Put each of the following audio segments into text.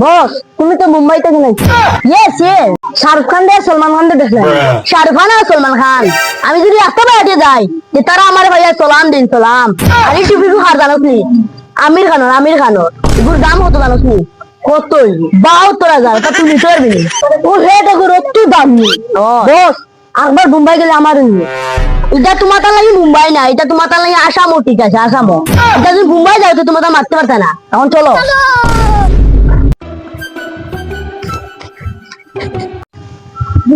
বস তুমি তো মুম্বাই থেকে নাই? ইয়েস ইয়েস, শাহরুখ খান দে সলমান খান দে দেখলেন? শাহরুখ খান আর সলমান খান। আমি যদি একটা বাইরে যাই যে তারা আমার ভাইয়া সালাম দিন সালাম। আরে টুপিকু হার জানোস নি? আমির খানোর এগুলোর দাম কত জানোস নি? কতই 72,000। তা তুমি তো পারবি ও হেড এগুলো একটু দাম নি। বস একবার মুম্বাই গেলে আমার এটা তোমার তার লাগে মুম্বাই না, এটা তোমার তার লাগে আসামও। ঠিক আছে আসামও। এটা যদি মুম্বাই যাও তো তোমার তা মারতে পারতে না। এখন চলো।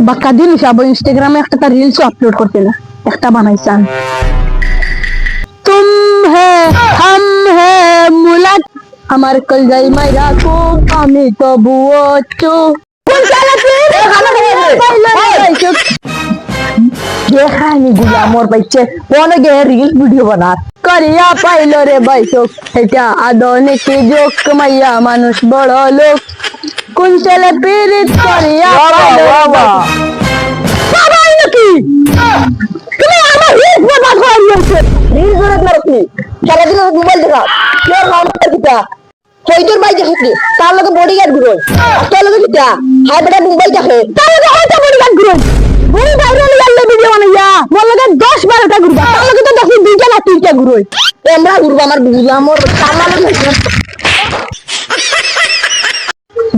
বাক্কা দিন সব ইনস্টাগ্রামে একটা রিলস আপলোড করতে না, একটা বানাইছান তুম হে হাম হে মুলাক আমার কলজাই মাইরা কো আমি তো বুয়ো কোন চালাতে দেখানি গুলা মোর পাইছে কোন গে রিলস ভিডিও বানাত করিয়া পাইলো রে বাইসো এটা আধুনিক যুগ মাইয়া মানুষ বড় লোক কোন ছেলে পীড়িত করিয়া বাবা নাকি তুমি আমার রিলস বরবাদ করে দিয়েছো। রিলস বরবাদ না রকনি সারাদিন মোবাইল দেখা কে নামটা কিটা হইতর বাই দেখি তার লগে বডিগার্ড ঘুরোয় তোর লগে কিটা হাই বেটা মুম্বাই দেখে তার লগে হয়তো বডিগার্ড ঘুরোয় বুড়ি ভাইরাল ইয়ালে ভিডিও বানাইয়া মোর লগে 10-12টা ঘুরবা তার লগে তো দেখি 2টা না 3টা ঘুরোয় আমরা ঘুরবা আমার বুঝলাম ওর সামাল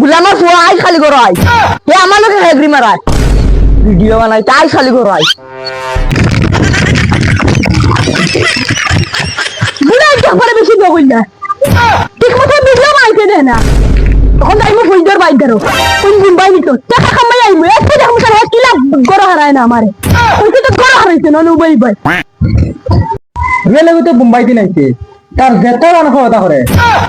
গুলামার ফোন আই খালি করাই এ আমার লগে হেগরি মারায় ভিডিও বানাই তাই খালি করাই বুড়া একটা করে বেশি বগল না ঠিক মতো ভিডিও বানাইতে দেয় না তখন যাইমু ফইদর বাইর ধরো কোন মুম্বাই নিতো টাকা কামাই আইমু একটু দেখমু স্যার এক কিলা গড় হারায় না আমারে ওইটা তো গড় হারাইছে না মুম্বাই ভাই রেলে তো মুম্বাই দিন আইছে তার যেত মানুষ কথা করে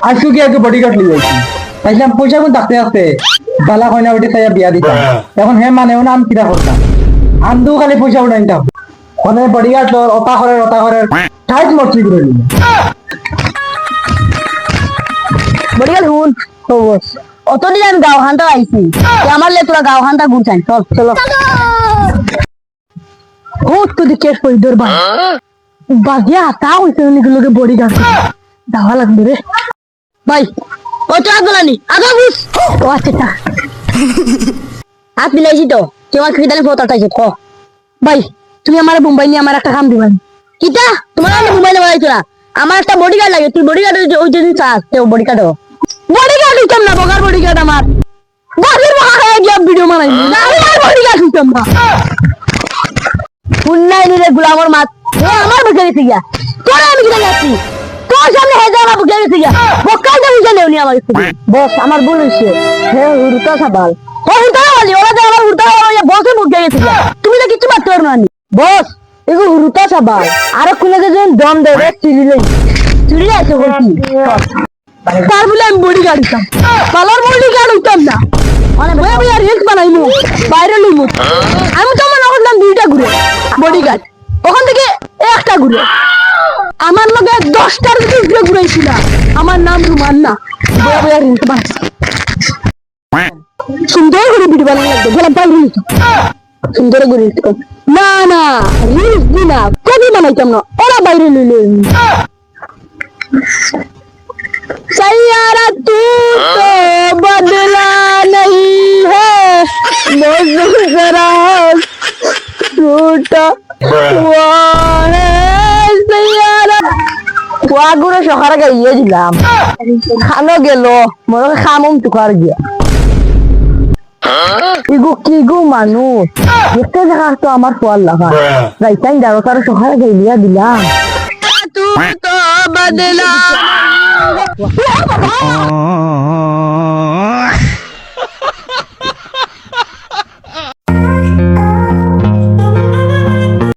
আজকে কি আগে বডিগার্ড লিয়ে যাইছি তাইলাম পয়সা কোন থাকতে আসতে বালা কয়না উঠে তাই বিয়া দিতাম এখন হে মানেও না আমি কিরা করতাম আন্দু খালি পয়সা উঠাইতাম ওখানে বডিগার্ড তোর ওটা করে টাইট মরছি করে নিয়ে বড়িয়াল হুন তো বস অতদিন আমি গাঁও খানটা আইছি আমার লে তোরা গাঁও খানটা ঘুরছাই চল চলো ও তো দিকে ফইদর ভাই বাজিয়া তা হইছে নিগুলোকে বডিগার্ড দাওয়া লাগবে রে ভাই ও তো আগলানি আগা বুঝ ও আচ্ছা হাত মিলাইছি তো তোমার খিদালে ফটো টাইছে ক ভাই তুমি আমার মুম্বাই নিয়ে আমার একটা কাম দিবেন কিটা তোমার আমি মুম্বাই নিয়ে বানাইছো না আমার একটা বডিগার্ড লাগে তুই বডিগার্ড ওই যে চাস তেও বডিগার্ড হইতাম না বগার বডিগার্ড আমার বাসের বগা খাইয়া গিয়া ভিডিও বানাই না আমি আর বডিগার্ড হইতাম না ফুন্নাই নিলে গুলামর মাত ও আমার বুঝে গেছে গিয়া তোরা আমি কিনা যাচ্ছি তোর সামনে হেজা আমার বুঝে গেছে গিয়া বকাল দা বুঝে নেওনি আমার কাছে বস আমার ভুল হইছে হে হুরতা সাবাল ও হুরতা বলি ওরা তো আমার হুরতা বলি বসে বুঝে গেছে গিয়া তুমি তো কিছু মারতে পারো না বস এগো হুরতা সাবাল আর কোনে যেন দম দেবে চুরি আছে বলছি তার বলে আমি বডিগার্ড হইতাম পালার বডিগার্ড হইতাম না মানে ভাই আমি আর রিলস বানাইমু বাইরে লইমু আমি তো মনে করলাম 2টা ঘুরে বডিগার্ড ওখান থেকে একটা ঘুরে আমার লগে 10টার ভিতরে ঘুরাইছি না আমার নাম রুমান না ভাই আমি আর রিলস বানাই সুন্দর করে ভিডিও বানাই লাগবে গেলাম বাইরে নিতো সুন্দর করে রিলস না না রিলস দিনা কবি বানাইতাম না ওরা বাইরে লইলে सैयारा तू तो बदला नहीं है मौसम जरा टूटा हुआ है सैयारा ওয়াগুলো সকালে গিয়ে দিলাম খানো গেল মনে খামম টুকার গিয়া ইগো কি গো মানুষ দেখতে দেখা তো আমার ফল লাগা রাইতাই দাও তার সকালে গিয়ে দিলাম तू तो बदला